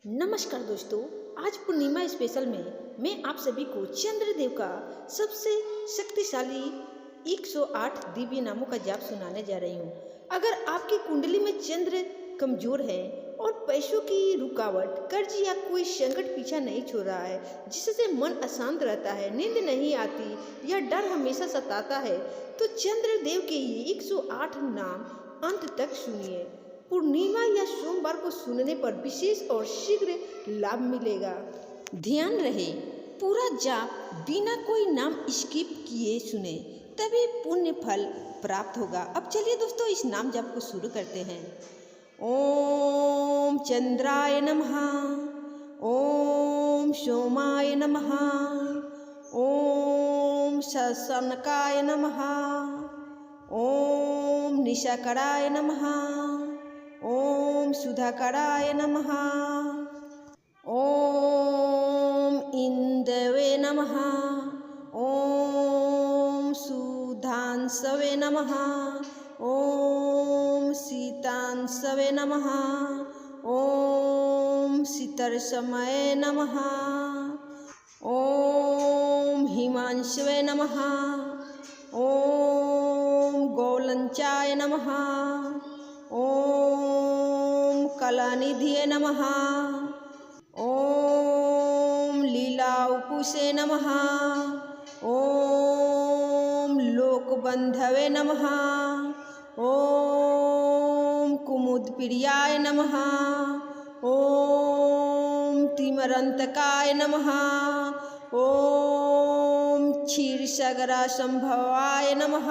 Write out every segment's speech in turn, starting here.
नमस्कार दोस्तों। आज पूर्णिमा स्पेशल में मैं आप सभी को चंद्रदेव का सबसे शक्तिशाली 108 दिव्य नामों का जाप सुनाने जा रही हूँ। अगर आपकी कुंडली में चंद्र कमजोर है और पैसों की रुकावट, कर्ज या कोई संकट पीछा नहीं छोड़ रहा है, जिससे मन अशांत रहता है, नींद नहीं आती या डर हमेशा सताता है, तो चंद्रदेव के ये 108 नाम अंत तक सुनिए। पूर्णिमा या सोमवार को सुनने पर विशेष और शीघ्र लाभ मिलेगा। ध्यान रहे, पूरा जाप बिना कोई नाम स्किप किए सुने, तभी पुण्य फल प्राप्त होगा। अब चलिए दोस्तों, इस नाम जाप को शुरू करते हैं। ओम चंद्राय नमः, ओम सोमाय नमः, ओम शशनकाय नमः, ओम निशाकराय नमः, ओम सुधाकराय नमः, ओम इंद्रवे नमः, ओम सुधांशवे नमः, ओम सीतांशवे नमः, ओम सीतरसमये नमः, ओम हिमांशवे नमः, ओम गौलंचाय नमः, ओम कलानिधिये नमः, ओम लीलाउकुशे नमः, ओम लोकबंधवे नमः, ओम कुमुदप्रियाय नमः, ओम तिमरंतकाय नमः, ओम क्षीरसागरा संभवाय नमः,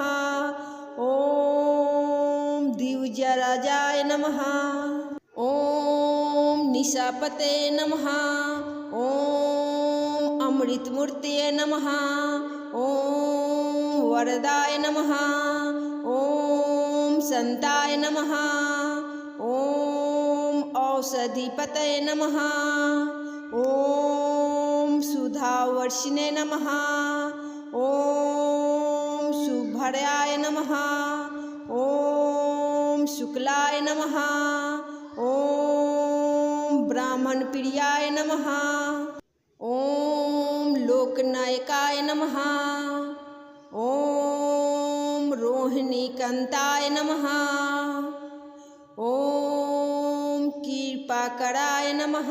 ओम द्विजराजाय नमः, ओम निशापते नमः, ओम अमृतमूर्तये नमः, ओम वरदाय नमः, ओम संताय नमः, ओम औषधिपतये नमः, ओम सुधावर्षिणे नमः, ओम शुभर्याय नमः, ओम शुक्लाय नमः, ओम ब्राह्मण प्रियाय नमः, ओम लोकनायकाय नमः, ओम रोहिणीकांताय नमः, ओम कृपाकराय नमः,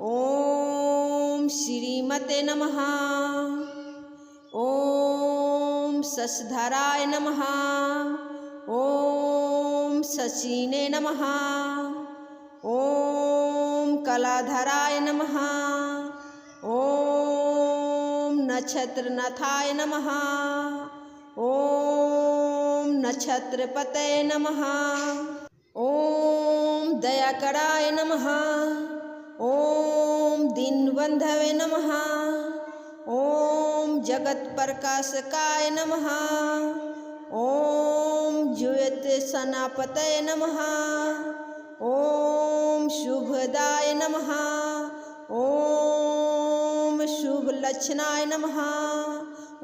ओम श्रीमते नमः, ओम शशधराय नमः, ओम शशिने नमः, ओम कलाधराय नमः, ओम नक्षत्रनाथाय नमः, ओम नक्षत्रपतये नमः, ओम दयाकराय नमः, ओम दीनबंधवे नमः, ओम जगत प्रकाशकाय नमः, ओम ज्योतिषनापतये नमः, ओम शुभदाय नमः, ओम शुभलक्षणाय नमः,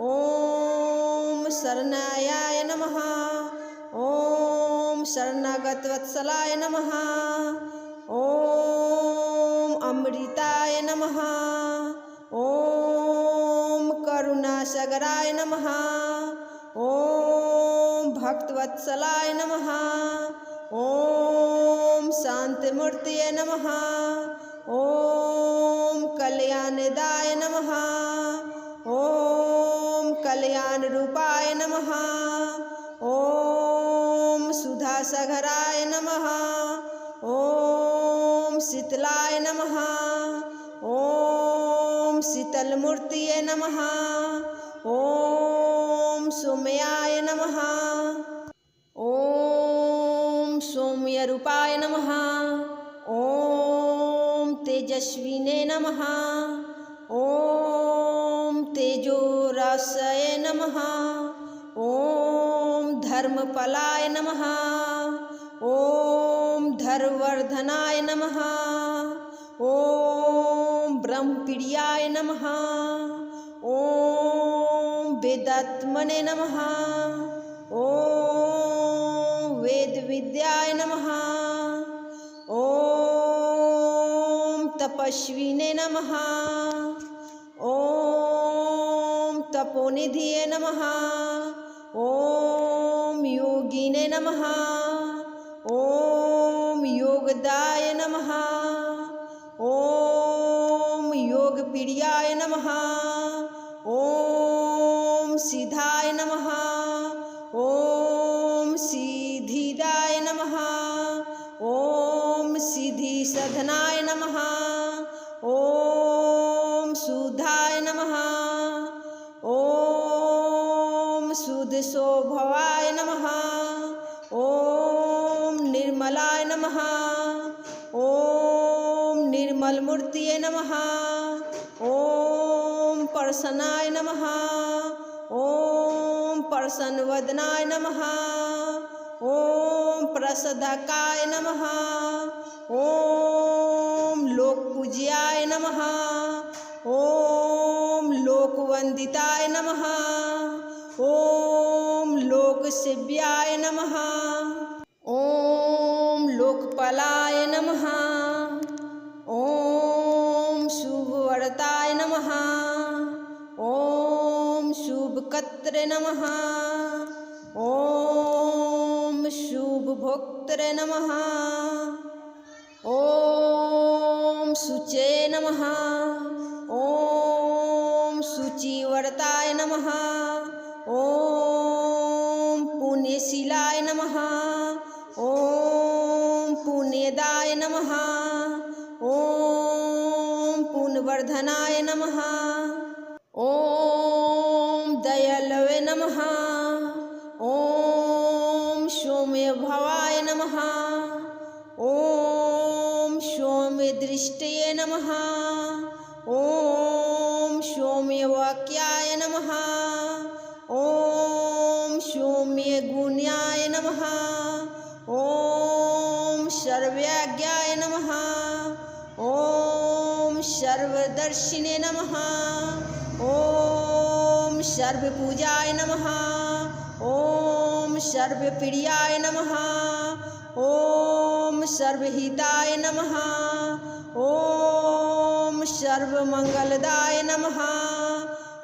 ओम शरणायाय नमः, ओम शरणागतवत्सलाय नमः, ओम अमृताय नमः, ओम करुणासागराय नमः, ओम भक्तवत्सलाय नमः, ओम शांतिमूर्तये नमः, ओम कल्याणदाय नमः, ओम कल्याण रूपाय नमः, ओम सुधासागराय नमः, ओम शीतलाय नमः, ओम शीतलमूर्तये नमः, ओम सौम्याय नमः, ओम सौम्यरूपाय नमः, ओम तेजस्विने नमः, ओम तेजोराशये नमः, ओम धर्मफलाय नमः, ओम धर्मवर्धनाय नमः, ओम ब्रह्मप्रियाय नमः, ओम वेदात्मने नमः, ओम वेद विद्याय नमः, ओम तपस्विने नमः। ॐ तपोनिधये नमः। ॐ योगिने नमः। ॐ योगदाय नमः। ॐ योगप्रियाय नमः। ॐ सिद्धाय नमः। ॐ सिद्धिदाय नमः। ॐ सिद्धिसधनाय नमः। ॐ सुधाय नमः। ॐ शुद्धस्वभावाय नमः। ॐ निर्मलाय नमः। ॐ निर्मलमूर्तये नमः। ॐ प्रसन्नाय नमः। ॐ प्रसन्नवदनाय नमः। ॐ प्रसादकाय नमः। ॐ लोकपूज्याय नमः। ॐ लोकवन्दिताय नमः। ॐ लोकसेव्याय नमः। ॐ लोकपालाय नमः। ॐ शुभवर्ताय नमः। ॐ शुभकर्त्रे नमः। ॐ शुभभोक्त्रे नमः। ॐ शुचे नमः। ॐ शुचिवर्ताय नमः। ॐ पुण्यशीलाय नमः। ॐ पुण्यदाय नमः। ॐ पुण्यवर्धनाय नमः। ॐ दयालवे नमः। ॐ सौम्यभावाय नमः। ॐ सौम्यदृष्टये नमः। ॐ सौम्यवाक्याय नमः। ॐ सौम्यगुण्याय नमः। ॐ सर्वज्ञाय नमः। ॐ सर्वदर्शिने नमः। ॐ सर्वपूजाय नमः। ॐ सर्वप्रियाय नमः। ॐ सर्वहिताय नमः। ॐ सर्वमङ्गलदाय नमः।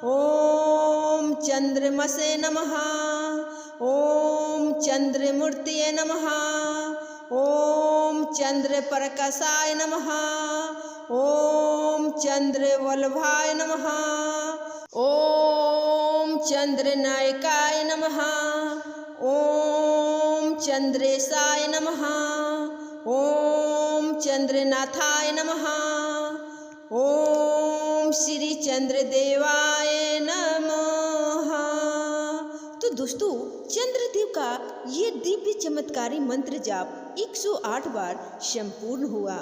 ॐ चन्द्रमसे नमः। ॐ चन्द्रमूर्तये नमः। ॐ चन्द्रप्रकाशाय नमः। ॐ चन्द्रवल्लभाय नमः। ॐ चन्द्रनायकाय नमः। ॐ चन्द्रेशाय नमः। ॐ चन्द्रनाथाय नमः। ॐ श्री चंद्रदेवाय नमः। तो दोस्तों, चंद्रदेव का ये दिव्य चमत्कारी मंत्र जाप 108 बार संपूर्ण हुआ।